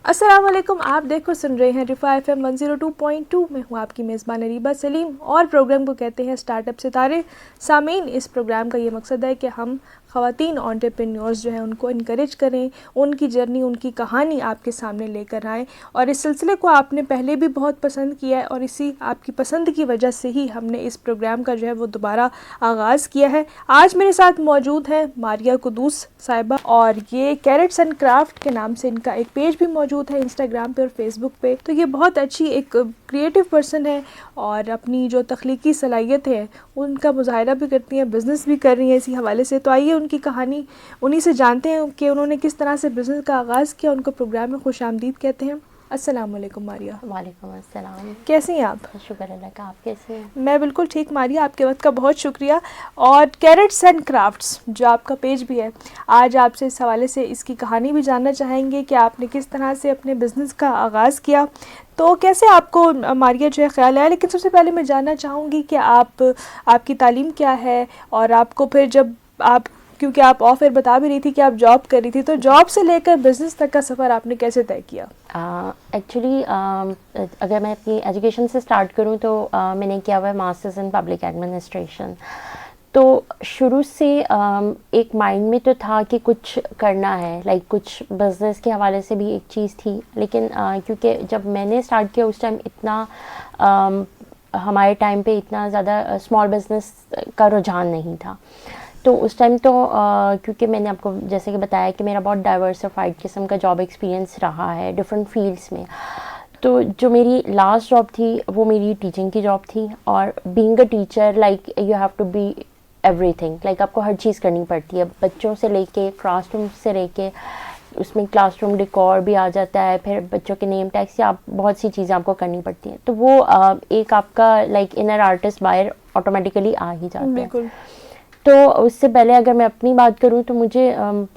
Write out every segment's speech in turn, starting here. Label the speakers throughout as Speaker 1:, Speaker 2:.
Speaker 1: अस्सलाम वालेकुम। आप देखो सुन रहे हैं रिफा FM 102.2 में हूँ आपकी मेज़बान अरीबा सलीम और प्रोग्राम को कहते हैं स्टार्टअप सितारे। सामीन, इस प्रोग्राम का ये मकसद है कि हम ख़वातीन एंटरप्रेन्योर्स जो हैं उनको इनकरेज करें, उनकी जर्नी, उनकी कहानी आपके सामने लेकर आएँ। और इस सिलसिले को आपने पहले भी बहुत पसंद किया है और इसी आपकी पसंद की वजह से ही हमने इस प्रोग्राम का जो है वो दोबारा आगाज़ किया है। आज मेरे साथ मौजूद हैं मारिया कुदूस साहिबा और ये कैरेट्स एंड क्राफ्ट के नाम से इनका एक पेज भी मौजूद है इंस्टाग्राम पे और फेसबुक पे। तो ये बहुत अच्छी एक क्रिएटिव पर्सन है और अपनी जो तख्लीकी सलाहियत है उनका मुजाहिरा भी करती हैं, बिज़नेस भी कर रही हैं इसी हवाले से। तो आइए उनकी कहानी उन्हीं से जानते हैं कि उन्होंने किस तरह से बिज़नेस का आगाज़ किया। उनको प्रोग्राम में खुश आमदीद कहते हैं। अस्सलाम वालेकुम मारिया।
Speaker 2: वालेकुम अस्सलाम।
Speaker 1: कैसी हैं आप?
Speaker 2: शुक्र अल्लाह का, आप कैसे हैं?
Speaker 1: मैं बिल्कुल ठीक मारिया, आपके वक्त का बहुत शुक्रिया। और कैरेट्स एंड क्राफ्ट्स जो आपका पेज भी है, आज आपसे इस हवाले से इसकी कहानी भी जानना चाहेंगे कि आपने किस तरह से अपने बिज़नेस का आगाज़ किया। तो कैसे आपको मारिया जो है ख्याल आया। लेकिन सबसे पहले मैं जानना चाहूँगी कि आपकी तालीम क्या है और आपको फिर जब आप, क्योंकि आप ऑफ एयर बता भी रही थी कि आप जॉब कर रही थी, तो जॉब से लेकर बिज़नेस तक का सफ़र आपने कैसे तय किया?
Speaker 2: एक्चुअली अगर मैं अपनी एजुकेशन से स्टार्ट करूं तो मैंने किया हुआ है मास्टर्स इन पब्लिक एडमिनिस्ट्रेशन। तो शुरू से एक माइंड में तो था कि कुछ करना है, लाइक कुछ बिज़नेस के हवाले से भी एक चीज़ थी। लेकिन क्योंकि जब मैंने स्टार्ट किया उस टाइम इतना हमारे टाइम पे इतना ज़्यादा स्मॉल बिज़नेस का रुझान नहीं था। तो उस टाइम तो क्योंकि मैंने आपको जैसे कि बताया कि मेरा बहुत डाइवर्सिफाइड किस्म का जॉब एक्सपीरियंस रहा है डिफरेंट फील्ड्स में। तो जो मेरी लास्ट जॉब थी वो मेरी टीचिंग की जॉब थी। और being a teacher like you have to be everything, like आपको हर चीज़ करनी पड़ती है, बच्चों से लेके क्लासरूम से लेके उसमें क्लासरूम डिकॉर भी आ जाता है, फिर बच्चों के नेम टैग से आप बहुत सी चीज़ें आपको करनी पड़ती हैं। तो वो एक आपका लाइक इनर आर्टिस्ट बाहर ऑटोमेटिकली आ ही जाता है।
Speaker 1: बिल्कुल।
Speaker 2: तो उससे पहले अगर मैं अपनी बात करूं तो मुझे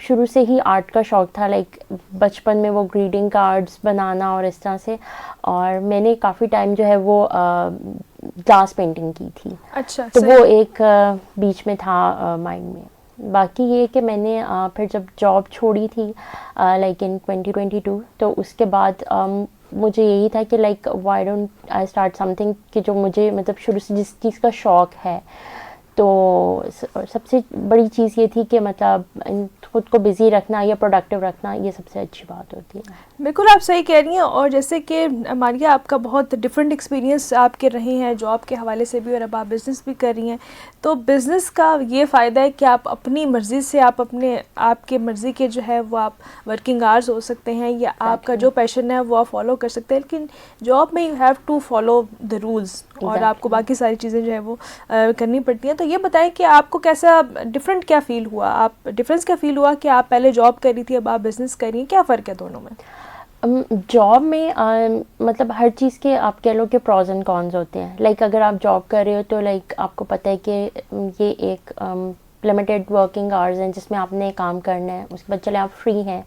Speaker 2: शुरू से ही आर्ट का शौक़ था, लाइक बचपन में वो ग्रीटिंग कार्ड्स बनाना और इस तरह से। और मैंने काफ़ी टाइम जो है वो ग्लास पेंटिंग की थी।
Speaker 1: अच्छा,
Speaker 2: तो वो एक बीच में था माइंड में। बाकी ये कि मैंने फिर जब जॉब छोड़ी थी लाइक इन 2022, तो उसके बाद मुझे यही था कि like why don't I start something कि जो मुझे मतलब शुरू से जिस चीज़ का शौक़ है। तो सबसे बड़ी चीज़ ये थी कि मतलब खुद को बिज़ी रखना या प्रोडक्टिव रखना, ये सबसे अच्छी बात होती है।
Speaker 1: बिल्कुल आप सही कह रही हैं। और जैसे कि मारिया, आपका बहुत डिफरेंट एक्सपीरियंस आपके रहे हैं जॉब के हवाले से भी और अब आप बिज़नेस भी कर रही हैं। तो बिज़नेस का ये फ़ायदा है कि आप अपनी मर्ज़ी से आपके मर्ज़ी के जो है वो आप वर्किंग आवर्स हो सकते हैं या आपका जो पैशन है वो आप फॉलो कर सकते हैं। लेकिन जॉब में you have to follow the rules और आपको बाकी सारी चीज़ें जो है वो करनी पड़ती हैं। तो ये बताएं कि आपको कैसा डिफरेंट क्या फ़ील हुआ, आप डिफरेंस क्या फ़ील हुआ कि आप पहले जॉब कर रही थी अब आप बिज़नेस कर रही हैं, क्या फ़र्क है दोनों में?
Speaker 2: जॉब में मतलब हर चीज़ के आप कह लो कि प्रॉज एंड कॉन्स होते हैं। लाइक अगर आप जॉब कर रहे हो तो लाइक आपको पता है कि ये एक लिमिटेड वर्किंग आवर्स हैं जिसमें आपने काम करना है, उसके बाद चले आप फ्री हैं।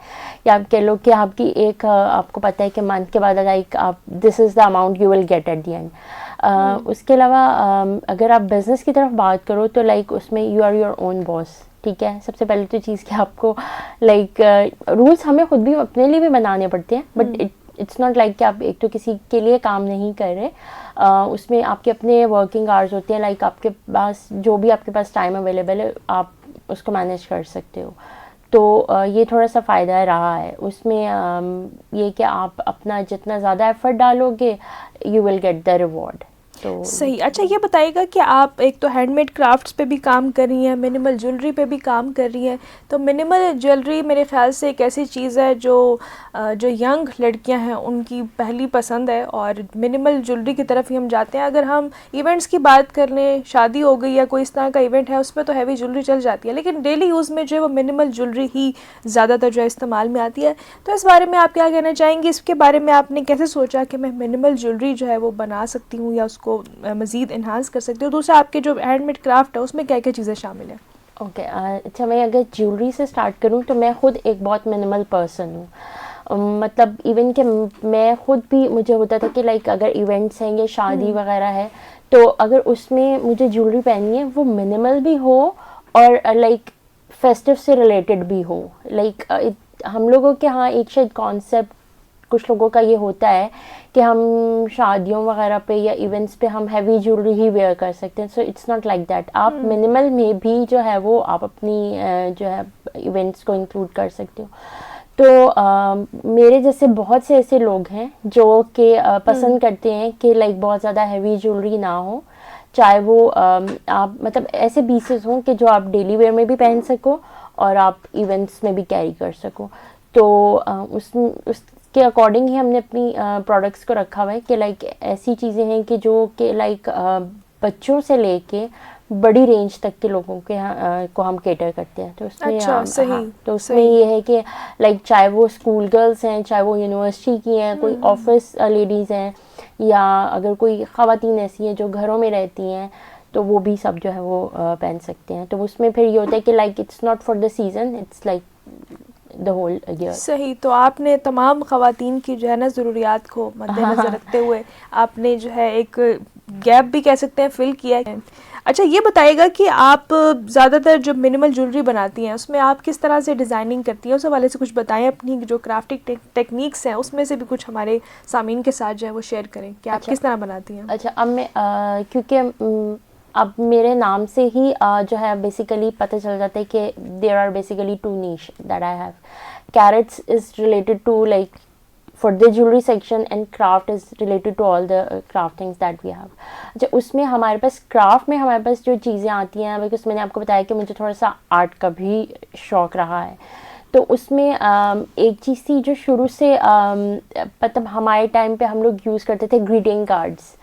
Speaker 2: या आप कह लो कि आपकी एक आपको पता है कि मंथ के बाद लाइक आप this is the amount you will get at the end. उसके अलावा अगर आप बिज़नेस की तरफ बात करो तो लाइक उसमें you are your own boss. ठीक है, सबसे पहले तो चीज़ कि आपको लाइक रूल्स हमें खुद भी अपने लिए भी बनाने पड़ते हैं, बट इट्स नॉट लाइक कि आप एक तो किसी के लिए काम नहीं कर रहे। उसमें आपके अपने वर्किंग आवर्स होते हैं, लाइक आपके पास जो भी आपके पास टाइम अवेलेबल है आप उसको मैनेज कर सकते हो। तो ये थोड़ा सा फ़ायदा रहा है उसमें, ये कि आप अपना जितना ज़्यादा एफर्ट डालोगे you will get the reward. तो
Speaker 1: सही। अच्छा, ये बताइएगा कि आप एक तो हैंडमेड क्राफ्ट्स पे भी काम कर रही हैं, मिनिमल ज्वेलरी पे भी काम कर रही हैं। तो मिनिमल ज्वेलरी मेरे ख्याल से एक ऐसी चीज़ है जो यंग लड़कियां हैं उनकी पहली पसंद है और मिनिमल ज्वेलरी की तरफ ही हम जाते हैं। अगर हम इवेंट्स की बात कर लें, शादी हो गई या कोई इस तरह का इवेंट है, उस पर तो हैवी ज्वेलरी चल जाती है, लेकिन डेली यूज़ में जो है वो मिनिमल ज्वेलरी ही ज़्यादातर जो है इस्तेमाल में आती है। तो इस बारे में आप क्या कहना चाहेंगी? इसके बारे में आपने कैसे सोचा कि मैं मिनिमल ज्वेलरी जो है वो बना सकती हूँ या उसको मज़ीद इन्हांस कर सकती हूँ? दूसरा, आपके जो हैंडमेड क्राफ्ट है उसमें क्या क्या चीज़ें शामिल हैं?
Speaker 2: ओके, अच्छा मैं अगर ज्वेलरी से स्टार्ट करूँ तो मैं खुद एक बहुत मिनिमल पर्सन हूँ। मतलब इवन कि मैं खुद भी, मुझे होता था कि लाइक अगर इवेंट्स हैं या शादी वगैरह है तो अगर उसमें मुझे ज्वेलरी पहननी है वो मिनिमल भी हो और लाइक फेस्टिव से रिलेटेड भी हो। लाइक हम लोगों के यहाँ एक शायद कॉन्सेप्ट कुछ लोगों का ये होता है कि हम शादियों वगैरह पे या इवेंट्स पे हम हैवी ज्वेलरी ही वेयर कर सकते हैं, so it's not like that. आप मिनिमल में भी जो है वो आप अपनी जो है इवेंट्स को इंक्लूड कर सकते हो। तो मेरे जैसे बहुत से ऐसे लोग हैं जो कि पसंद करते हैं कि लाइक बहुत ज़्यादा हैवी ज्वेलरी ना हो, चाहे वो आप मतलब ऐसे पीसेस हों कि जो आप डेली वेयर में भी पहन सको और आप इवेंट्स में भी कैरी कर सको। तो उसके अकॉर्डिंग ही हमने अपनी प्रोडक्ट्स को रखा हुआ है कि लाइक ऐसी चीज़ें हैं कि जो कि लाइक बच्चों से लेके बड़ी रेंज तक के लोगों के को हम केटर करते हैं। तो उसमें
Speaker 1: अच्छा, सही,
Speaker 2: हाँ, तो उसमें ये है कि लाइक चाहे वो स्कूल गर्ल्स हैं, चाहे वो यूनिवर्सिटी की हैं, कोई ऑफिस लेडीज़ हैं, या अगर कोई ख़वातीन ऐसी हैं जो घरों में रहती हैं, तो वो भी सब जो है वो पहन सकते हैं। तो उसमें फिर ये होता है कि like it's not for the season, it's like the whole year.
Speaker 1: सही। तो आपने तमाम ख़वातीन की जो है ना ज़रूरियात को मद्देनज़र रखते हुए आपने जो है एक गैप भी कह सकते हैं फिल किया है। अच्छा, ये बताइएगा कि आप ज़्यादातर जो मिनिमल ज्वेलरी बनाती हैं उसमें आप किस तरह से डिज़ाइनिंग करती हैं, उस हवाले से कुछ बताएं। अपनी जो क्राफ्टिंग टेक्निक्स हैं उसमें से भी कुछ हमारे सामीन के साथ जो है वो शेयर करें कि आप किस तरह बनाती हैं।
Speaker 2: अच्छा, अब मैं क्योंकि अब मेरे नाम से ही जो है बेसिकली पता चल जाता है कि there are basically two niche that I have. Carats is related to like for the jewelry section and craft is related to all the craft things that we have। अच्छा, उसमें हमारे पास क्राफ्ट में हमारे पास जो चीज़ें आती हैं, बिकॉज मैंने आपको बताया कि मुझे थोड़ा सा आर्ट का भी शौक़ रहा है, तो उसमें एक चीज़ थी जो शुरू से मतलब हमारे टाइम पे हम लोग यूज़ करते थे, ग्रीटिंग कार्ड्स।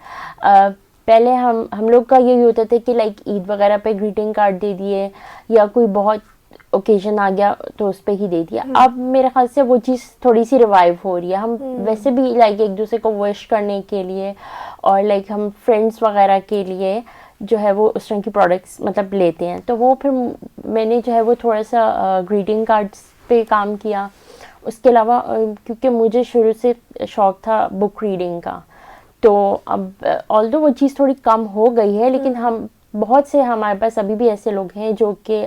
Speaker 2: पहले हम लोग का यही होता था कि लाइक ईद वगैरह पे ग्रीटिंग कार्ड दे दिए, या कोई बहुत ओकेजन आ गया तो उस पर ही दे दिया। अब मेरे ख्याल से वो चीज़ थोड़ी सी रिवाइव हो रही है। हम वैसे भी लाइक एक दूसरे को विश करने के लिए और लाइक हम फ्रेंड्स वगैरह के लिए जो है वो उस तरह की प्रोडक्ट्स मतलब लेते हैं। तो वो फिर मैंने जो है वो थोड़ा सा ग्रीटिंग कार्ड्स पे काम किया। उसके अलावा क्योंकि मुझे शुरू से शौक़ था बुक रीडिंग का, तो अब ऑल्दो वो चीज़ थोड़ी कम हो गई है, लेकिन हम बहुत से हमारे पास अभी भी ऐसे लोग हैं जो कि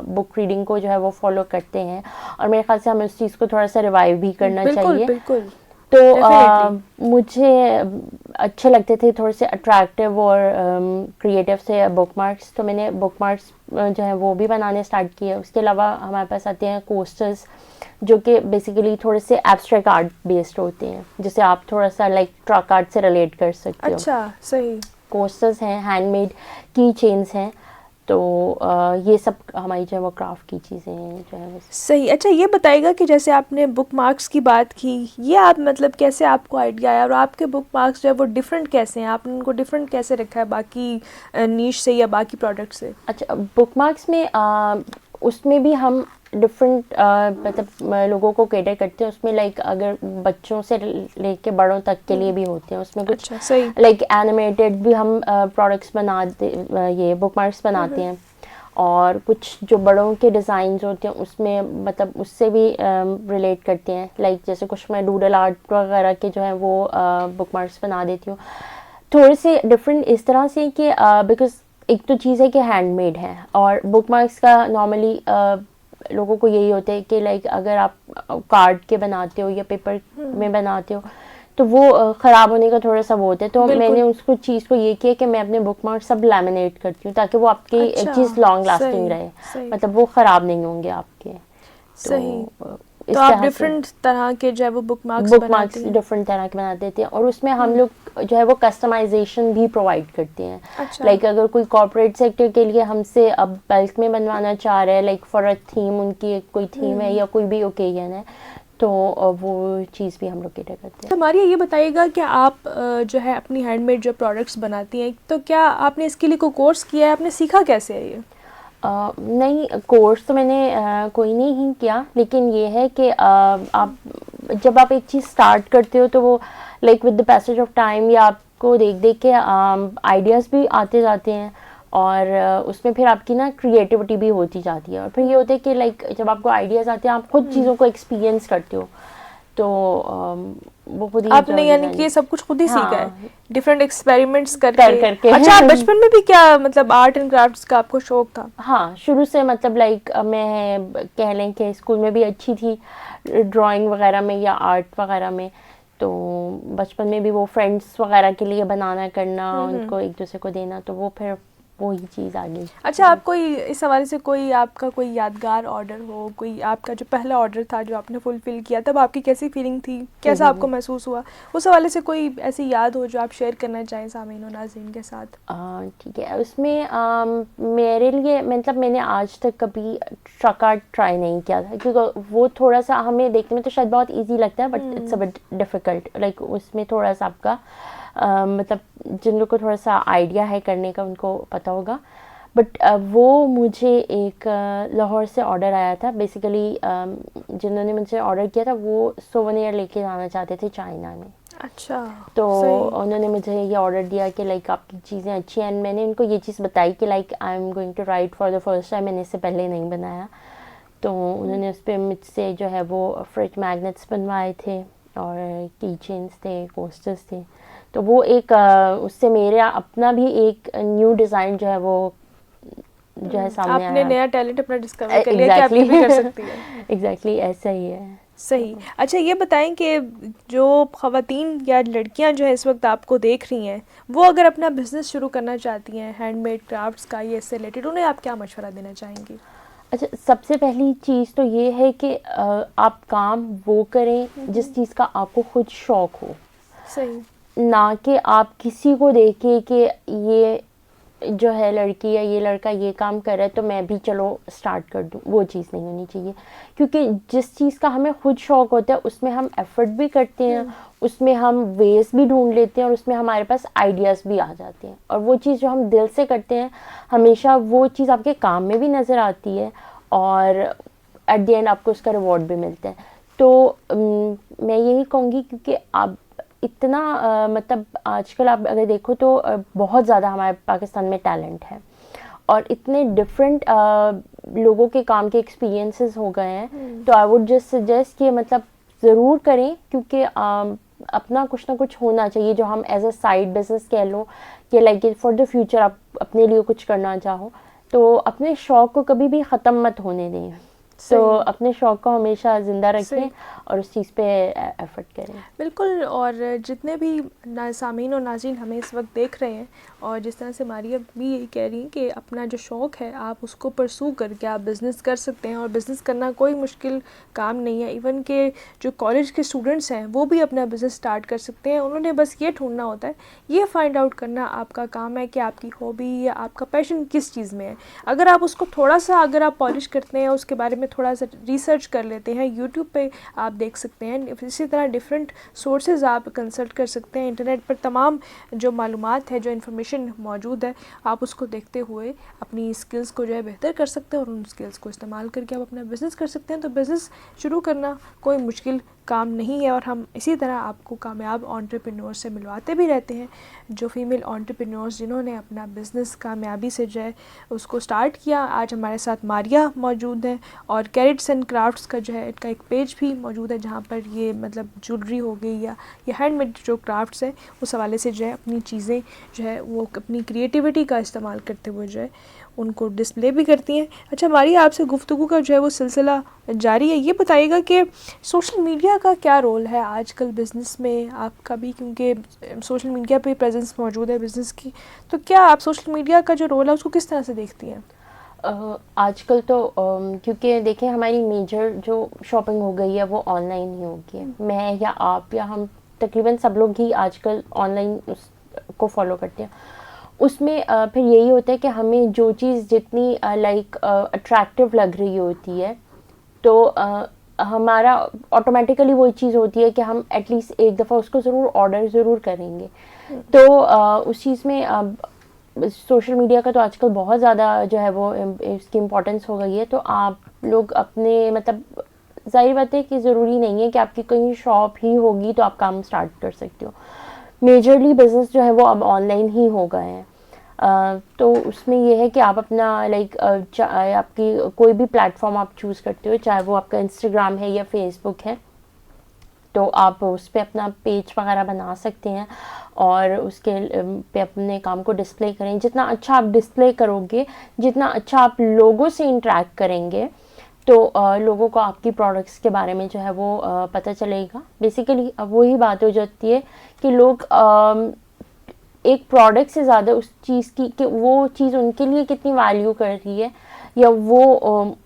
Speaker 2: बुक रीडिंग को जो है वो फॉलो करते हैं, और मेरे ख्याल से हमें उस चीज़ को थोड़ा सा रिवाइव भी करना चाहिए।
Speaker 1: बिल्कुल।
Speaker 2: तो मुझे अच्छे लगते थे थोड़े से अट्रैक्टिव और क्रिएटिव से बुक मार्क्स, तो मैंने बुक मार्क्स जो है वो भी बनाने स्टार्ट किए। उसके अलावा हमारे पास आते हैं कोस्टर्स, जो कि बेसिकली थोड़े से एब्स्ट्रैक्ट आर्ट बेस्ड होते हैं, जिसे आप थोड़ा सा लाइक ट्रक आर्ट से रिलेट कर सकते हो।
Speaker 1: अच्छा, सही।
Speaker 2: कोस्टर्स हैं, हैंडमेड की चेन्स हैं, तो ये सब हमारी जो है वो क्राफ्ट की चीज़ें हैं जो है वो।
Speaker 1: सही। अच्छा, ये बताइएगा कि जैसे आपने बुक मार्क्स की बात की, ये आप मतलब कैसे आपको आइडिया आया, और आपके बुक मार्क्स जो है वो डिफरेंट कैसे हैं, आपने उनको डिफरेंट कैसे रखा है बाकी नीश से या बाकी प्रोडक्ट से?
Speaker 2: अच्छा, बुक मार्क्स में उसमें भी हम डिफरेंट मतलब लोगों को केटर करते हैं। उसमें लाइक अगर बच्चों से लेके बड़ों तक के लिए भी होते हैं, उसमें कुछ
Speaker 1: अच्छा, सही।
Speaker 2: लाइक एनिमेटेड भी हम प्रोडक्ट्स बनाते, ये बुक मार्क्स बनाते हैं, और कुछ जो बड़ों के डिज़ाइंस होते हैं उसमें मतलब उससे भी रिलेट करते हैं। लाइक जैसे कुछ मैं डूडल आर्ट वगैरह के जो है वो बुक मार्क्स बना देती हूँ। थोड़े से डिफरेंट इस तरह से कि बिकॉज एक तो चीज़ है कि हैंडमेड है, और बुक मार्क्स का नॉर्मली लोगों को यही होता है कि लाइक अगर आप कार्ड के बनाते हो या पेपर में बनाते हो तो वो ख़राब होने का थोड़ा सा वो होता है। तो मैंने उसको चीज़ को ये किया कि मैं अपने बुक मार्क्स सब लैमिनेट करती हूँ, ताकि वो आपकी एक चीज़ लॉन्ग लास्टिंग रहे, मतलब वो ख़राब नहीं होंगे आपके।
Speaker 1: सही। तो आप डिफरेंट तरह के जो है वो बुक मार्क्स
Speaker 2: डिफरेंट तरह के बना देते हैं, और उसमें हम लोग जो है वो कस्टमाइजेशन भी प्रोवाइड करते हैं।
Speaker 1: अच्छा।
Speaker 2: लाइक अगर कोई कॉर्पोरेट सेक्टर के लिए हमसे अब बल्क में बनवाना चाह रहे हैं, लाइक फॉर अ थीम, उनकी कोई थीम है या कोई भी ओकेजन है, तो वो चीज़ भी हम लोग केटर करते हैं।
Speaker 1: तो हमारी ये बताइएगा कि आप जो है अपनी हैंडमेड जो प्रोडक्ट्स बनाती हैं, तो क्या आपने इसके लिए कोई कोर्स किया है, आपने सीखा कैसे है ये?
Speaker 2: नहीं, कोर्स तो मैंने कोई नहीं किया, लेकिन ये है कि आप जब आप एक चीज़ स्टार्ट करते हो तो वो like with the passage of time या आपको देख देख के आइडियाज़ भी आते जाते हैं, और उसमें फिर आपकी ना क्रिएटिविटी भी होती जाती है। और फिर ये होता है कि लाइक जब आपको आइडियाज़ आते हैं आप खुद चीज़ों को एक्सपीरियंस करते हो, तो वो खुद ही
Speaker 1: आपने
Speaker 2: जो
Speaker 1: यानी
Speaker 2: design-
Speaker 1: कि ये सब कुछ खुद ही सीखा है,
Speaker 2: हाँ,
Speaker 1: डिफरेंट एक्सपेरिमेंट्स
Speaker 2: कर करके।
Speaker 1: अच्छा, बचपन में भी क्या मतलब आर्ट एंड क्राफ्ट्स का आपको शौक था?
Speaker 2: हाँ, शुरू से मतलब लाइक मैं कह लें कि स्कूल में भी अच्छी थी ड्राइंग वगैरह में या आर्ट वगैरह में। तो बचपन में भी वो फ्रेंड्स वगैरह के लिए बनाना करना, उनको एक दूसरे को देना, तो वो फिर वही चीज़ आ गई।
Speaker 1: अच्छा, आप कोई इस हवाले से कोई आपका कोई यादगार ऑर्डर हो, कोई आपका जो पहला ऑर्डर था जो आपने फुलफिल किया, तब आपकी कैसी फीलिंग थी, कैसा आपको महसूस हुआ, उस हवाले से कोई ऐसी याद हो जो आप शेयर करना चाहें सामीन और नाज़रीन के साथ?
Speaker 2: ठीक है, उसमें मेरे लिए मतलब मैंने आज तक कभी ट्रक आर्ट ट्राई नहीं किया था, क्योंकि वो थोड़ा सा हमें देखने में तो शायद बहुत इजी लगता है, but it's a bit difficult. Like उसमें थोड़ा सा आपका मतलब जिन लोगों को थोड़ा सा आइडिया है करने का उनको पता होगा। बट वो मुझे एक लाहौर से ऑर्डर आया था। बेसिकली जिन्होंने मुझे ऑर्डर किया था वो सोवेनियर लेके जाना चाहते थे चाइना में।
Speaker 1: अच्छा,
Speaker 2: तो
Speaker 1: सही।
Speaker 2: उन्होंने मुझे ये ऑर्डर दिया कि लाइक आपकी चीज़ें अच्छी हैं, एंड मैंने उनको ये चीज़ बताई कि like I am going to write for the first time, मैंने इससे पहले नहीं बनाया। तो उन्होंने उस पर मुझसे जो है वो फ्रिज मैग्नेट्स बनवाए थे और की चेन्स थे, कोस्टर्स थे। तो वो एक उससे मेरा अपना भी एक न्यू डिज़ाइन जो है वो जो है सामने
Speaker 1: आपने
Speaker 2: आया।
Speaker 1: नया टैलेंट अपना डिस्कवर कर लिया कि आप ये भी कर सकती हैं।
Speaker 2: एग्जैक्टली ऐसा ही है।
Speaker 1: सही। अच्छा, ये बताएं कि जो ख़वातीन या लड़कियां जो है इस वक्त आपको देख रही हैं, वो अगर अपना बिज़नेस शुरू करना चाहती हैं हैंडमेड क्राफ्ट्स का, ये इससे रिलेटेड, उन्हें आप क्या मशवरा देना चाहेंगी?
Speaker 2: अच्छा, सबसे पहली चीज़ तो ये है कि आप काम वो करें जिस चीज़ का आपको खुद शौक हो,
Speaker 1: सही।
Speaker 2: ना कि आप किसी को देखें कि ये जो है लड़की या ये लड़का ये काम कर रहा है तो मैं भी चलो स्टार्ट कर दूँ। वो चीज़ नहीं होनी चाहिए, क्योंकि जिस चीज़ का हमें खुद शौक होता है उसमें हम एफर्ट भी करते हैं, उसमें हम वेज भी ढूंढ लेते हैं और उसमें हमारे पास आइडियाज़ भी आ जाते हैं। और वो चीज़ जो हम दिल से करते हैं हमेशा वो चीज़ आपके काम में भी नज़र आती है और एट द एंड आपको उसका रिवॉर्ड भी मिलता है। तो मैं यही कहूँगी, क्योंकि आप इतना मतलब आजकल आप अगर देखो तो बहुत ज़्यादा हमारे पाकिस्तान में टैलेंट है और इतने डिफरेंट लोगों के काम के एक्सपीरियंसेस हो गए हैं। तो आई वुड जस्ट सजेस्ट कि मतलब ज़रूर करें, क्योंकि अपना कुछ ना कुछ होना चाहिए जो हम एज अ साइड बिजनेस कह लो कि लाइक फॉर द फ्यूचर आप अपने लिए कुछ करना चाहो, तो अपने शौक़ को कभी भी ख़त्म मत होने दें। तो अपने शौक़ को हमेशा ज़िंदा रखें और उस चीज़ पे एफर्ट करें।
Speaker 1: बिल्कुल। और जितने भी सामीन और नाज़रीन हमें इस वक्त देख रहे हैं, और जिस तरह से मारिया भी यही कह रही हैं कि अपना जो शौक़ है आप उसको परसू करके आप बिज़नेस कर सकते हैं, और बिज़नेस करना कोई मुश्किल काम नहीं है। इवन के जो कॉलेज के स्टूडेंट्स हैं वो भी अपना बिज़नेस स्टार्ट कर सकते हैं। उन्होंने बस ये ढूंढना होता है, ये फाइंड आउट करना आपका काम है कि आपकी हॉबी या आपका पैशन किस चीज़ में है। अगर आप उसको थोड़ा सा अगर आप पॉलिश करते हैं, उसके बारे में थोड़ा सा रिसर्च कर लेते हैं, यूट्यूब पे आप देख सकते हैं, इसी तरह डिफरेंट सोर्सेज आप कंसल्ट कर सकते हैं। इंटरनेट पर तमाम जो मालूमात है, जो इन्फॉर्मेशन मौजूद है, आप उसको देखते हुए अपनी स्किल्स को जो है बेहतर कर सकते हैं और उन स्किल्स को इस्तेमाल करके आप अपना बिज़नेस कर सकते हैं। तो बिज़नेस शुरू करना कोई मुश्किल काम नहीं है, और हम इसी तरह आपको कामयाब एंटरप्रेन्योर से मिलवाते भी रहते हैं, जो फीमेल एंटरप्रेन्योर्स जिन्होंने अपना बिज़नेस कामयाबी से जो है उसको स्टार्ट किया। आज हमारे साथ मारिया मौजूद है, और कैरेट्स एंड क्राफ्ट्स का जो है इनका एक पेज भी मौजूद है जहाँ पर ये मतलब ज्वेलरी हो गई या ये हैंडमेड जो क्राफ्ट्स है उस हवाले से जो है अपनी चीज़ें जो है वो अपनी क्रिएटिविटी का इस्तेमाल करते हुए जो है उनको डिस्प्ले भी करती हैं। अच्छा मारिया, आपसे गुफ्तगू का जो है वो सिलसिला जारी है। ये बताइएगा कि सोशल मीडिया का क्या रोल है आजकल बिज़नेस में आपका भी, क्योंकि सोशल मीडिया पे प्रेजेंस मौजूद है बिज़नेस की, तो क्या आप सोशल मीडिया का जो रोल है उसको किस तरह से देखती हैं?
Speaker 2: आजकल तो क्योंकि देखें हमारी मेजर जो शॉपिंग हो गई है वो ऑनलाइन ही हो गई है। मैं या आप या हम तकरीबन सब लोग ही आजकल ऑनलाइन उसको फॉलो करते हैं। उसमें फिर यही होता है कि हमें जो चीज़ जितनी लाइक अट्रैक्टिव लग रही होती है तो हमारा ऑटोमेटिकली वही चीज़ होती है कि हम एटलीस्ट एक दफ़ा उसको ज़रूर ऑर्डर ज़रूर करेंगे। तो उस चीज़ में सोशल मीडिया का तो आजकल बहुत ज़्यादा जो है वो इसकी इम्पोर्टेंस हो गई है। तो आप लोग अपने मतलब ज़ाहिर बात है कि ज़रूरी नहीं है कि आपकी कहीं शॉप ही होगी तो आप काम स्टार्ट कर सकते हो। मेजरली बिज़नेस जो है वो अब ऑनलाइन ही हो गए हैं। तो उसमें यह है कि आप अपना लाइक आपकी कोई भी प्लेटफॉर्म आप चूज़ करते हो, चाहे वो आपका इंस्टाग्राम है या फेसबुक है, तो आप उस पर अपना पेज वगैरह बना सकते हैं और उसके पे अपने काम को डिस्प्ले करें। जितना अच्छा आप डिस्प्ले करोगे, जितना अच्छा आप लोगों से इंटरेक्ट करेंगे, तो लोगों को आपकी प्रोडक्ट्स के बारे में जो है वो पता चलेगा। बेसिकली अब वही बात हो जाती है कि लोग एक प्रोडक्ट से ज़्यादा उस चीज़ की कि वो चीज़ उनके लिए कितनी वैल्यू कर रही है, या वो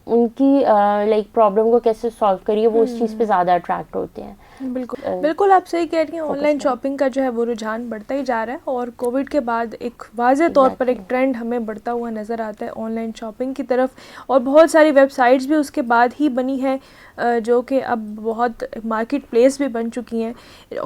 Speaker 2: उनकी लाइक प्रॉब्लम को कैसे सॉल्व करिए, वो उस चीज़ पे ज़्यादा अट्रैक्ट होते हैं।
Speaker 1: बिल्कुल बिल्कुल, आप सही कह रही हैं। ऑनलाइन शॉपिंग का जो है वो रुझान बढ़ता ही जा रहा है और कोविड के बाद एक वाज़ेह तौर पर एक ट्रेंड हमें बढ़ता हुआ नज़र आता है ऑनलाइन शॉपिंग की तरफ, और बहुत सारी वेबसाइट्स भी उसके बाद ही बनी हैं जो कि अब बहुत मार्केट प्लेस भी बन चुकी हैं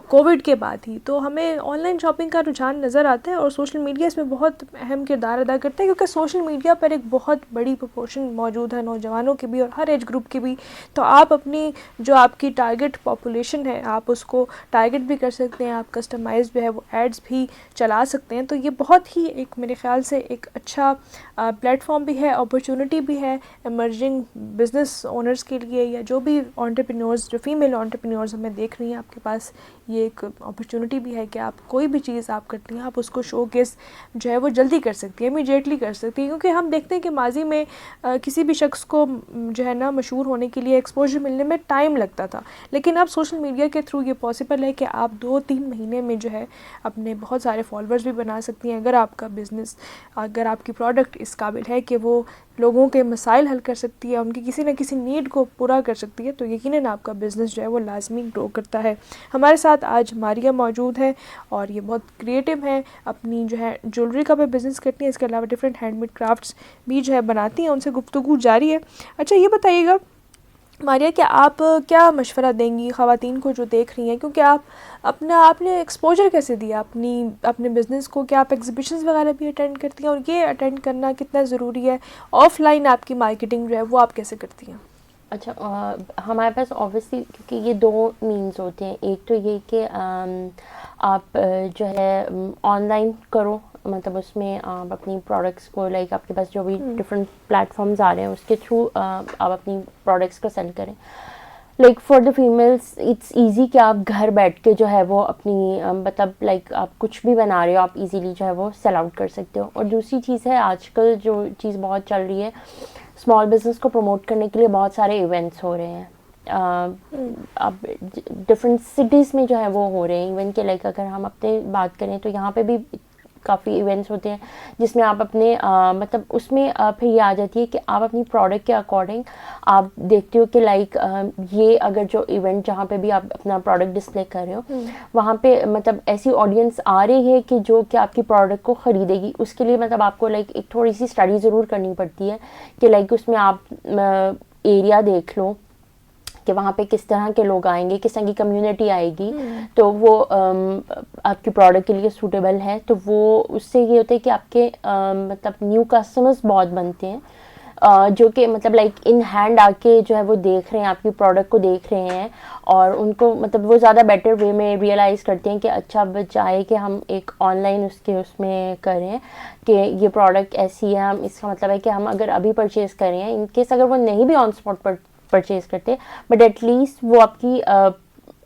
Speaker 1: कोविड के बाद ही। तो हमें ऑनलाइन शॉपिंग का रुझान नज़र आता है और सोशल मीडिया इसमें बहुत अहम किरदार अदा करता है, क्योंकि सोशल मीडिया पर एक बहुत बड़ी प्रोपोर्शन मौजूद है नौजवानों की भी और हर एज ग्रुप की भी। तो आप अपनी जो आपकी टारगेट पॉपुलेशन है आप उसको टारगेट भी कर सकते हैं, आप कस्टमाइज जो है वो एड्स भी चला सकते हैं। तो ये बहुत ही एक मेरे ख़्याल से एक अच्छा प्लेटफॉर्म भी है, अपॉर्चुनिटी भी है इमर्जिंग बिजनेस ओनर्स के लिए, या जो भी एंटरप्रेन्योर्स, जो फीमेल एंटरप्रेन्योर्स हमें देख रही हैं आपके पास ये एक अपॉर्चुनिटी भी है कि आप कोई भी चीज़ आप करती हैं आप उसको शोकेस जो है वो जल्दी कर सकती है, इमीडिएटली कर सकती है। क्योंकि हम देखते हैं कि माजी में किसी भी शख्स को जो है ना मशहूर होने के लिए एक्सपोजर मिलने में टाइम लगता था, लेकिन अब सोशल मीडिया के थ्रू ये पॉसिबल है कि आप 2-3 महीने में जो है अपने बहुत सारे फॉलोअर्स भी बना सकती हैं। अगर आपका बिज़नेस, अगर आपकी प्रोडक्ट इस काबिल है कि वो लोगों के मसाइल हल कर सकती है, उनकी किसी न किसी नीड को पूरा कर सकती है, तो यकीनन आपका बिज़नेस जो है वो लाजमी ग्रो करता है। हमारे साथ आज मारिया मौजूद है और ये बहुत क्रिएटिव हैं, अपनी जो है ज्वेलरी का भी बिज़नेस करती हैं, इसके अलावा डिफरेंट हैंडमेड क्राफ्ट्स भी जो है बनाती हैं। उनसे गुफ्तगू जारी है। अच्छा ये बताइएगा मारिया, क्या आप क्या मशवरा देंगी ख़वातीन को जो देख रही हैं, क्योंकि आप आपने एक्सपोजर कैसे दिया अपने बिज़नेस को? क्या आप एग्जीबिशंस वगैरह भी अटेंड करती हैं, और ये अटेंड करना कितना ज़रूरी है? ऑफ़लाइन आपकी मार्केटिंग जो है वो आप कैसे करती हैं?
Speaker 2: अच्छा, हमारे पास ऑब्वियसली क्योंकि ये दो मीन्स होते हैं। एक तो ये कि आप जो है ऑनलाइन करो, मतलब उसमें आप अपनी प्रोडक्ट्स को लाइक आपके पास जो भी डिफरेंट प्लेटफॉर्म्स आ रहे हैं उसके थ्रू आप अपनी प्रोडक्ट्स को सेल करें। Like for the females it's easy कि आप घर बैठ के जो है वो अपनी मतलब लाइक आप कुछ भी बना रहे हो आप इजीली जो है वो सेल आउट कर सकते हो। और दूसरी चीज़ है, आजकल जो चीज़ बहुत चल रही है, स्मॉल बिज़नेस को प्रमोट करने के लिए बहुत सारे इवेंट्स हो रहे हैं। अब डिफरेंट सिटीज़ में जो है वो हो रहे हैं इवेंट के। लाइक अगर हम अपने बात करें तो यहाँ पे भी काफ़ी इवेंट्स होते हैं जिसमें आप अपने मतलब उसमें फिर ये आ जाती है कि आप अपनी प्रोडक्ट के अकॉर्डिंग आप देखते हो कि लाइक ये अगर जो इवेंट जहाँ पे भी आप अपना प्रोडक्ट डिस्प्ले कर रहे हो वहाँ पे मतलब ऐसी ऑडियंस आ रही है कि जो कि आपकी प्रोडक्ट को ख़रीदेगी। उसके लिए मतलब आपको लाइक एक थोड़ी सी स्टडी ज़रूर करनी पड़ती है कि लाइक उसमें आप एरिया देख लो कि वहाँ पे किस तरह के लोग आएंगे, किस तरह की कम्युनिटी आएगी, तो वो आपकी प्रोडक्ट के लिए सूटेबल है। तो वो उससे ये होता है कि आपके मतलब न्यू कस्टमर्स बहुत बनते हैं जो कि मतलब लाइक इन हैंड आके जो है वो देख रहे हैं, आपकी प्रोडक्ट को देख रहे हैं और उनको मतलब वो ज़्यादा बेटर वे में रियलाइज़ करते हैं कि अच्छा बजाए कि हम एक ऑनलाइन उसमें करें कि ये प्रोडक्ट ऐसी है, हम इसका मतलब है कि हम अगर अभी परचेज़ करें, इन केस अगर वो नहीं भी ऑन स्पॉट पर परचेज करते बट एटलीस्ट वो आपकी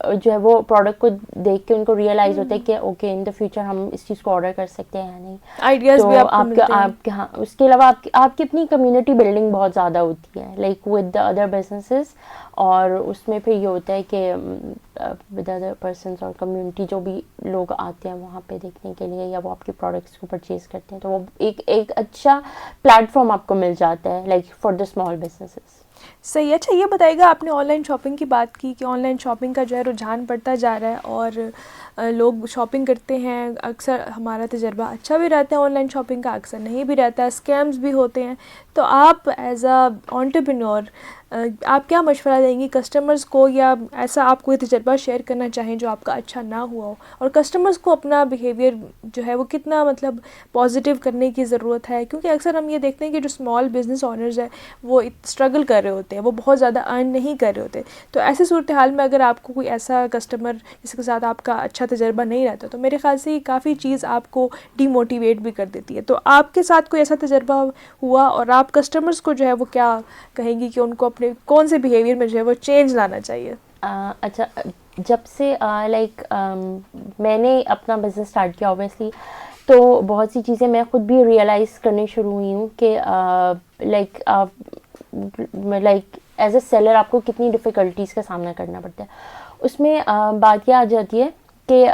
Speaker 2: जो है वो प्रोडक्ट को देख के उनको रियलाइज होता है कि ओके इन द फ्यूचर हम इस चीज़ को ऑर्डर कर सकते हैं या नहीं।
Speaker 1: आइडियाज़
Speaker 2: तो
Speaker 1: भी आपके
Speaker 2: हाँ, उसके अलावा आपकी अपनी कम्युनिटी बिल्डिंग बहुत ज़्यादा होती है like with the other businesses, और उसमें फिर ये होता है कि विद अदर पर्सनस और कम्युनिटी जो भी लोग आते हैं वहाँ पे देखने के लिए या वो आपके प्रोडक्ट्स को परचेज करते हैं, तो वो एक अच्छा प्लेटफॉर्म आपको मिल जाता है like for the small businesses.
Speaker 1: सही। अच्छा ये बताइएगा, आपने ऑनलाइन शॉपिंग की बात की कि ऑनलाइन शॉपिंग का जो है रुझान बढ़ता जा रहा है और लोग शॉपिंग करते हैं, अक्सर हमारा तजर्बा अच्छा भी रहता है ऑनलाइन शॉपिंग का, अक्सर नहीं भी रहता है, स्कैम्स भी होते हैं। तो आप एज अ एंटरप्रेन्योर आप क्या मशवरा देंगी कस्टमर्स को, या ऐसा आप कोई तजर्बा शेयर करना चाहें जो आपका अच्छा ना हुआ हो, और कस्टमर्स को अपना बिहेवियर जो है वो कितना मतलब पॉजिटिव करने की ज़रूरत है? क्योंकि अक्सर हम ये देखते हैं कि जो स्मॉल बिज़नेस ओनर्स हैं वो स्ट्रगल कर रहे होते हैं, वो बहुत ज़्यादा अर्न नहीं कर रहे होते। तो ऐसे सूरत हाल में अगर आपको कोई ऐसा कस्टमर जिसके साथ आपका अच्छा तजर्बा नहीं रहता, तो मेरे ख्याल से ये काफ़ी चीज़ आपको डीमोटिवेट भी कर देती है। तो आपके साथ कोई ऐसा तजर्बा हुआ और आप कस्टमर्स को जो है वो क्या कहेंगी कि उनको अपने कौन से बिहेवियर में जो है वो चेंज लाना चाहिए?
Speaker 2: अच्छा, जब से लाइक मैंने अपना बिज़नेस स्टार्ट किया ऑब्वियसली, तो बहुत सी चीज़ें मैं खुद भी रियलाइज़ करनी शुरू हुई हूँ कि लाइक एज अ सेलर आपको कितनी डिफ़िकल्टीज़ का सामना करना पड़ता है। उसमें बात यह आ जाती है कि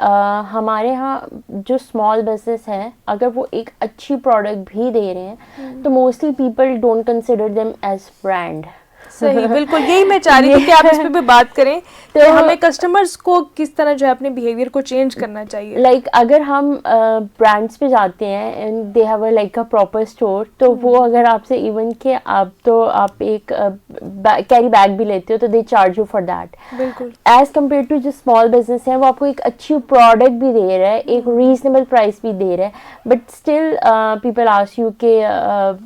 Speaker 2: हमारे यहाँ जो स्मॉल बिजनेस है, अगर वो एक अच्छी प्रोडक्ट भी दे रहे हैं तो mostly people don't consider them as brand.
Speaker 1: सही, बिल्कुल यही मैं चाह रही थी कि आप इस पे भी बात करें कि हमें कस्टमर्स को किस तरह जो है अपने बिहेवियर को चेंज करना चाहिए।
Speaker 2: लाइक अगर हम ब्रांड्स पे जाते हैं and they have a like a proper store, तो वो अगर आपसे इवन कि आप एक कैरी बैग भी लेते हो तो they charge you for that.
Speaker 1: बिल्कुल।
Speaker 2: एज कम्पेयर टू जो स्मॉल बिजनेस है, वो आपको एक अच्छी प्रोडक्ट भी दे रहा है, एक रीजनेबल प्राइस भी दे रहा है, but still people ask you के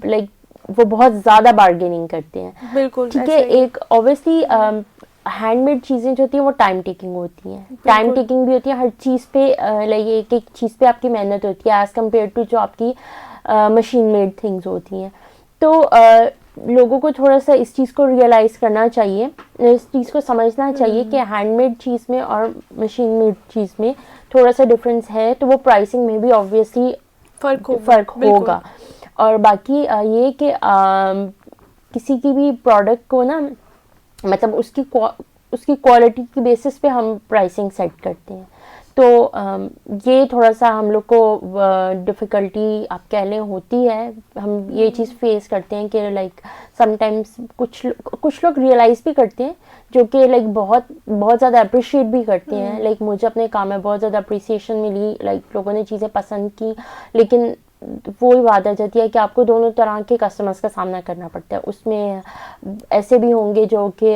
Speaker 2: लाइक वो बहुत ज़्यादा बार्गेनिंग करते हैं।
Speaker 1: बिल्कुल,
Speaker 2: ठीक है,
Speaker 1: ऐसे ही।
Speaker 2: एक ऑब्वियसली हैंडमेड चीज़ें जो होती हैं वो टाइम टेकिंग होती हैं, टाइम टेकिंग भी होती है हर चीज़ पे, लाइक एक एक चीज़ पे आपकी मेहनत होती है एज़ कम्पेयर टू जो आपकी मशीन मेड थिंग्स होती हैं। तो लोगों को थोड़ा सा इस चीज़ को रियलाइज़ करना चाहिए, इस चीज़ को समझना चाहिए कि हैंडमेड चीज़ में और मशीन मेड चीज़ में थोड़ा सा डिफरेंस है, तो वो प्राइसिंग में भी ऑब्वियसली फ़र्क होगा। और बाकी ये कि किसी की भी प्रोडक्ट को ना, मतलब उसकी क्वालिटी की बेसिस पे हम प्राइसिंग सेट करते हैं। तो ये थोड़ा सा हम लोग को डिफ़िकल्टी आप कह लें होती है, हम ये चीज़ फेस करते हैं कि लाइक समटाइम्स कुछ लोग रियलाइज़ भी करते हैं, जो कि लाइक बहुत बहुत ज़्यादा अप्रिशिएट भी करते हैं। लाइक मुझे अपने काम में बहुत ज़्यादा अप्रिसिएशन मिली, लाइक लोगों ने चीज़ें पसंद की, लेकिन वही बात आ जाती है कि आपको दोनों तरह के कस्टमर्स का सामना करना पड़ता है। उसमें ऐसे भी होंगे जो कि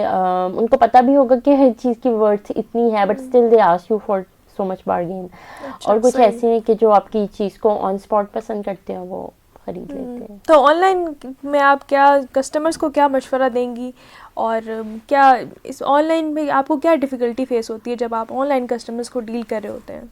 Speaker 2: उनको पता भी होगा कि हर चीज़ की वर्थ इतनी है, but still they ask you for so much bargain. और कुछ ऐसे हैं कि जो आपकी चीज़ को ऑन स्पॉट पसंद करते हैं, वो खरीद लेते हैं।
Speaker 1: तो ऑनलाइन में आप क्या कस्टमर्स को क्या मशवरा देंगी, और क्या इस ऑनलाइन में आपको क्या डिफ़िकल्टी फेस होती है जब आप ऑनलाइन कस्टमर्स को डील कर रहे होते हैं?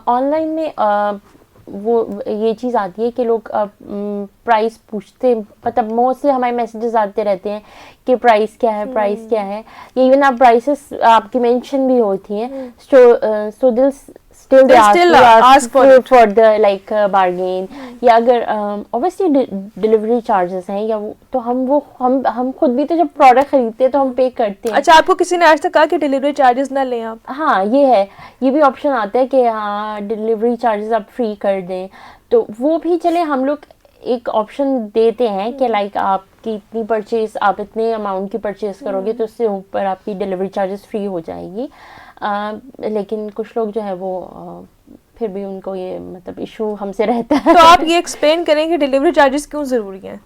Speaker 2: ऑनलाइन में वो ये चीज़ आती है कि लोग प्राइस पूछते, मतलब मोस्टली हमारे मैसेजेस आते रहते हैं कि प्राइस क्या है, प्राइस क्या है। ये इवन आप प्राइसेस आपकी मेंशन भी होती हैं, सो दिल still they ask for the like bargain, या अगर obviously डिलीवरी चार्जेस हैं या वो, तो हम खुद भी तो जब प्रोडक्ट खरीदते हैं तो हम पे करते हैं।
Speaker 1: अच्छा, आपको किसी ने आज तक कहा कि डिलीवरी चार्जेस ना लें आप?
Speaker 2: हाँ, ये है, ये भी ऑप्शन आता है कि हाँ डिलीवरी चार्जेस आप फ्री कर दें, तो वो भी चले, हम लोग एक ऑप्शन देते हैं कि लाइक आपकी इतनी परचेज, आप इतने अमाउंट की परचेज करोगे तो उससे ऊपर आपकी डिलीवरी चार्जेस फ्री हो जाएगी। लेकिन कुछ लोग जो है वो फिर भी उनको ये मतलब इशू हमसे रहता है।
Speaker 1: तो आप ये एक्सप्लेन करें कि डिलीवरी चार्जेस क्यों ज़रूरी हैं?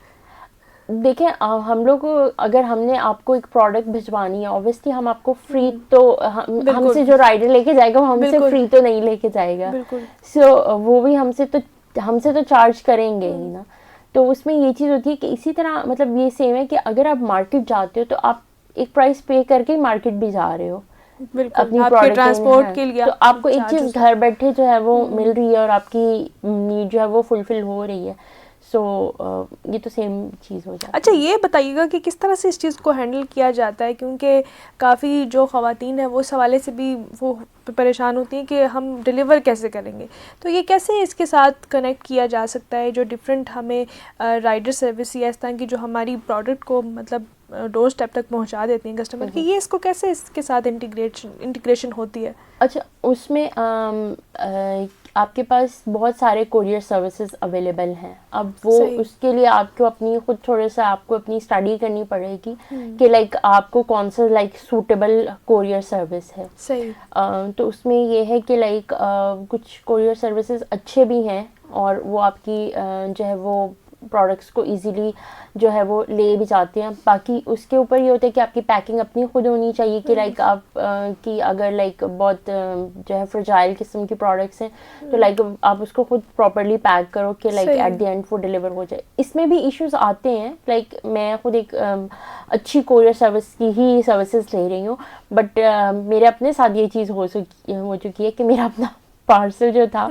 Speaker 2: देखें, हम लोग अगर हमने आपको एक प्रोडक्ट भिजवानी है, ऑब्वियसली हम आपको फ्री तो हमसे जो राइडर लेके जाएगा वो हमसे फ्री तो नहीं लेके जाएगा। सो वो भी हमसे तो चार्ज करेंगे ही ना। तो उसमें ये चीज़ होती है कि इसी तरह मतलब ये सेम है कि अगर आप मार्केट जाते हो तो आप एक प्राइस पे करके मार्केट भी जा रहे हो अपनी प्रोडक्ट
Speaker 1: ट्रांसपोर्ट के लिए,
Speaker 2: तो आपको एक चीज़ घर बैठे जो है वो मिल रही है और आपकी नीड जो है वो फुलफिल हो रही है। सो ये तो सेम चीज़ हो जाती है।
Speaker 1: अच्छा, ये बताइएगा कि किस तरह से इस चीज़ को हैंडल किया जाता है, क्योंकि काफ़ी जो ख़वातीन हैं वो इस हवाले से भी वो परेशान होती हैं कि हम डिलीवर कैसे करेंगे, तो ये कैसे इसके साथ कनेक्ट किया जा सकता है जो डिफरेंट हमें राइडर सर्विस या इस तरह की जो हमारी प्रोडक्ट को मतलब डोर स्टेप तक पहुंचा देती हैं कस्टमर की, ये इसको कैसे इसके साथ इंटीग्रेशन होती है?
Speaker 2: अच्छा, उसमें आपके पास बहुत सारे कोरियर सर्विसेज अवेलेबल हैं। अब वो उसके लिए आपको अपनी खुद थोड़ा सा आपको अपनी स्टडी करनी पड़ेगी कि लाइक आपको कौन सा लाइक सूटेबल कोरियर सर्विस है।
Speaker 1: सही।
Speaker 2: तो उसमें ये है कि लाइक कुछ कोरियर सर्विसेज अच्छे भी हैं और वो आपकी जो है वो प्रोडक्ट्स को इजीली जो है वो ले भी जाते हैं। बाकी उसके ऊपर ये होता है कि आपकी पैकिंग अपनी खुद होनी चाहिए कि लाइक आप कि अगर लाइक बहुत जो है फ्रेजाइल किस्म की प्रोडक्ट्स हैं तो लाइक आप उसको खुद प्रॉपरली पैक करो कि लाइक एट द एंड वो डिलीवर हो जाए। इसमें भी इश्यूज आते हैं, लाइक मैं खुद एक अच्छी कोरियर सर्विस की ही सर्विसेज ले रही हूँ, बट मेरे अपने साथ ये चीज़ हो चुकी है कि मेरा अपना पार्सल जो था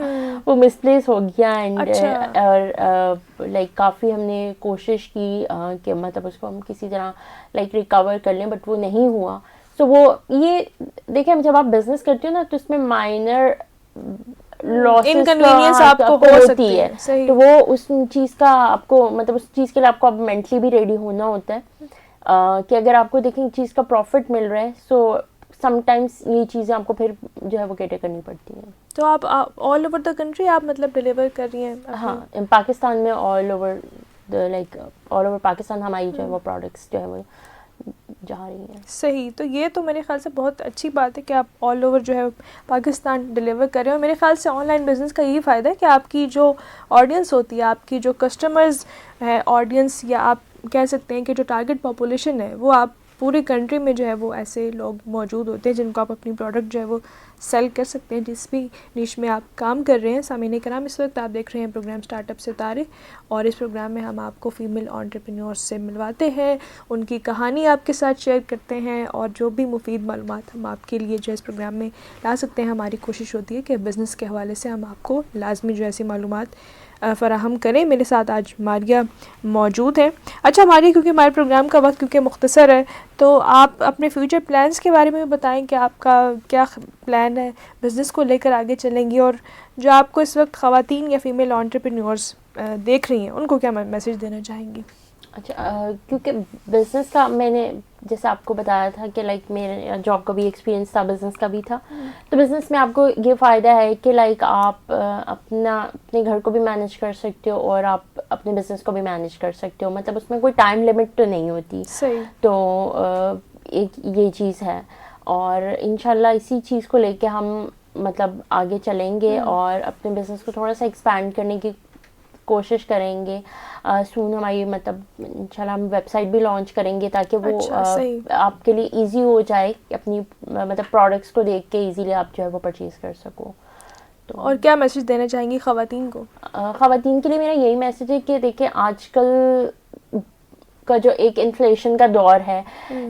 Speaker 2: वो मिसप्लेस हो गया एंड और लाइक काफ़ी हमने कोशिश की कि मतलब उसको हम किसी तरह लाइक रिकवर कर लें, बट वो नहीं हुआ। सो वो ये देखिए, जब आप बिजनेस करते हो ना तो उसमें माइनर लॉसेस
Speaker 1: इनकन्वीनियंस आपको हो
Speaker 2: होती
Speaker 1: सकती
Speaker 2: है,
Speaker 1: सही।
Speaker 2: तो वो उस चीज़ का आपको मतलब उस चीज़ के लिए आपको अब मेंटली भी रेडी होना होता है कि अगर आपको देखें चीज़ का प्रॉफिट मिल रहा है, सो समटाइम्स ये चीज़ें आपको फिर जो है वो कैटर करनी पड़ती हैं।
Speaker 1: तो आप ऑल ओवर द कंट्री आप मतलब डिलीवर कर रही हैं अपनी?
Speaker 2: हाँ, पाकिस्तान में all over the like all over Pakistan हमारी जो है वो प्रोडक्ट्स जो है वो जा रही हैं।
Speaker 1: सही, तो ये तो मेरे ख्याल से बहुत अच्छी बात है कि आप ऑल ओवर जो है पाकिस्तान डिलीवर कर रहे हो। मेरे ख्याल से ऑनलाइन बिज़नेस का यही फ़ायदा है कि आपकी जो ऑडियंस होती है, आपकी जो कस्टमर्स है ऑडियंस, या आप कह सकते हैं कि जो टारगेट पॉपुलेशन है, वो आप पूरी कंट्री में जो है वो ऐसे लोग मौजूद होते हैं जिनको आप अपनी प्रोडक्ट जो है वो सेल कर सकते हैं, जिस भी निश में आप काम कर रहे हैं। सामीन कराम, इस वक्त आप देख रहे हैं प्रोग्राम स्टार्टअप से तारे, और इस प्रोग्राम में हम आपको फ़ीमेल एंटरप्रेन्योर्स से मिलवाते हैं, उनकी कहानी आपके साथ शेयर करते हैं, और जो भी मुफीद मालूमात हम आपके लिए जो इस प्रोग्राम में ला सकते हैं। हमारी कोशिश होती है कि बिज़नेस के हवाले से हम आपको लाजमी जो ऐसी मालूमात फ़राहम करें। मेरे साथ आज मारिया मौजूद हैं। अच्छा मारिया, क्योंकि हमारे प्रोग्राम का वक्त क्योंकि मुख्तसर है, तो आप अपने फ्यूचर प्लान्स के बारे में भी बताएं कि आपका क्या प्लान है, बिज़नेस को लेकर आगे चलेंगी, और जो आपको इस वक्त ख़वातीन या फ़ीमेल एंटरप्रेन्योर्स देख रही हैं उनको क्या मैसेज देना चाहेंगी?
Speaker 2: अच्छा, क्योंकि बिज़नेस का मैंने जैसे आपको बताया था कि लाइक मेरे जॉब का भी एक्सपीरियंस था, बिज़नेस का भी था, तो बिज़नेस में आपको ये फ़ायदा है कि लाइक आप अपने घर को भी मैनेज कर सकते हो और आप अपने बिज़नेस को भी मैनेज कर सकते हो, मतलब उसमें कोई टाइम लिमिट तो नहीं होती।
Speaker 1: सही।
Speaker 2: तो एक ये चीज़ है, और इंशाल्लाह इसी चीज़ को लेके हम मतलब आगे चलेंगे और अपने बिज़नेस को थोड़ा सा एक्सपैंड करने की कोशिश करेंगे। सून हमारी मतलब इंशाल्लाह हम वेबसाइट भी लॉन्च करेंगे ताकि वो आपके लिए इजी हो जाए, अपनी मतलब प्रोडक्ट्स को देख के इजीली आप जो है वो परचेज़ कर सको।
Speaker 1: तो और क्या मैसेज देना चाहेंगी ख़वातीन को?
Speaker 2: ख़वातीन के लिए मेरा यही मैसेज है कि देखिए आजकल का जो एक इन्फ्लेशन का दौर है,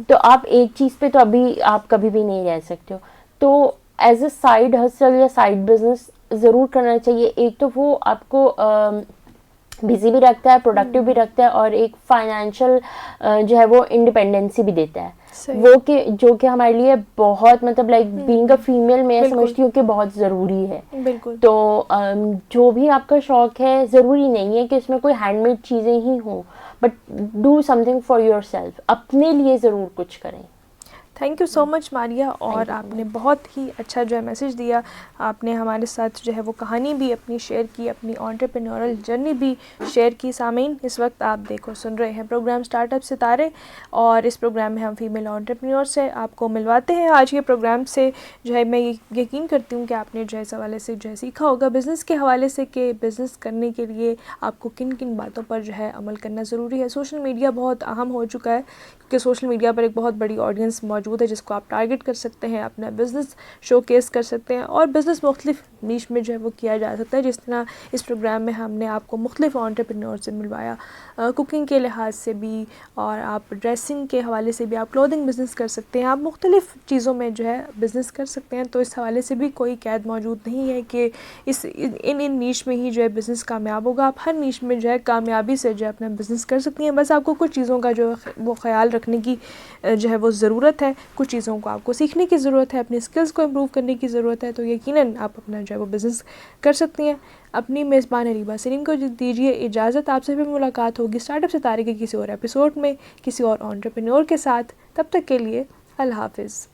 Speaker 2: तो आप एक चीज़ पे तो अभी आप कभी भी नहीं रह सकते हो, तो एज ए साइड हसल या साइड बिजनेस ज़रूर करना चाहिए। एक तो वो आपको बिजी भी रखता है, प्रोडक्टिव भी रखता है, और एक फाइनेंशियल जो है वो इंडिपेंडेंसी भी देता है, वो कि जो कि हमारे लिए बहुत मतलब लाइक बीइंग अ फीमेल मैं समझती हूँ कि बहुत ज़रूरी है।
Speaker 1: बिल्कुल।
Speaker 2: तो जो भी आपका शौक है, ज़रूरी नहीं है कि इसमें कोई हैंडमेड चीज़ें ही हों, but do something for your self, अपने लिए ज़रूर कुछ करें।
Speaker 1: Thank you so much Maria, और आपने बहुत ही अच्छा जो है मैसेज दिया, आपने हमारे साथ जो है वो कहानी भी अपनी शेयर की, अपनी एंटरप्रेन्योरल जर्नी भी शेयर की। सामीन, इस वक्त आप देखो सुन रहे हैं प्रोग्राम स्टार्टअप से तारे, और इस प्रोग्राम में हम फीमेल एंटरप्रेन्योर से आपको मिलवाते हैं। आज के प्रोग्राम से जो है मैं यकीन करती हूँ कि आपने जो है इस हवाले से जो है सीखा होगा बिज़नेस के हवाले से कि बिज़नेस करने के लिए आपको किन किन बातों पर जो है अमल करना ज़रूरी है। सोशल मीडिया बहुत अहम हो चुका है, क्योंकि सोशल मीडिया पर एक बहुत बड़ी ऑडियंस मौजूद है जिसको आप टारगेट कर सकते हैं, अपना बिज़नेस शोकेस कर सकते हैं, और बिज़नेस मुख्तलिफ नीश में जो है वो किया जा सकता है। जिस तरह इस प्रोग्राम में हमने आपको मुख्तलिफ एंटरप्रेन्योर से मिलवाया, कुकिंग के लिहाज से भी, और आप ड्रेसिंग के हवाले से भी, आप क्लोथिंग बिज़नेस कर सकते हैं, आप मुख्तलिफ चीज़ों में जो है बिज़नेस कर सकते हैं। तो इस हवाले से भी कोई कैद मौजूद नहीं है कि इन नीश में ही जो है बिज़नेस कामयाब होगा। आप हर नीश में जो है कामयाबी से जो है अपना बिज़नेस कर सकती हैं। बस आपको कुछ चीज़ों का जो वो ख्याल रखने की जो है वो ज़रूरत है, कुछ चीज़ों को आपको सीखने की ज़रूरत है, अपनी स्किल्स को इम्प्रूव करने की ज़रूरत है, तो यकीनन आप अपना जो है वो बिज़नेस कर सकती हैं। अपनी मेज़बान रीबा सलीम को दीजिए इजाज़त, आपसे भी मुलाकात होगी स्टार्टअप से तारे के किसी और एपिसोड में, किसी और एंटरप्रेन्योर के साथ। तब तक के लिए अल्लाह हाफ़िज़।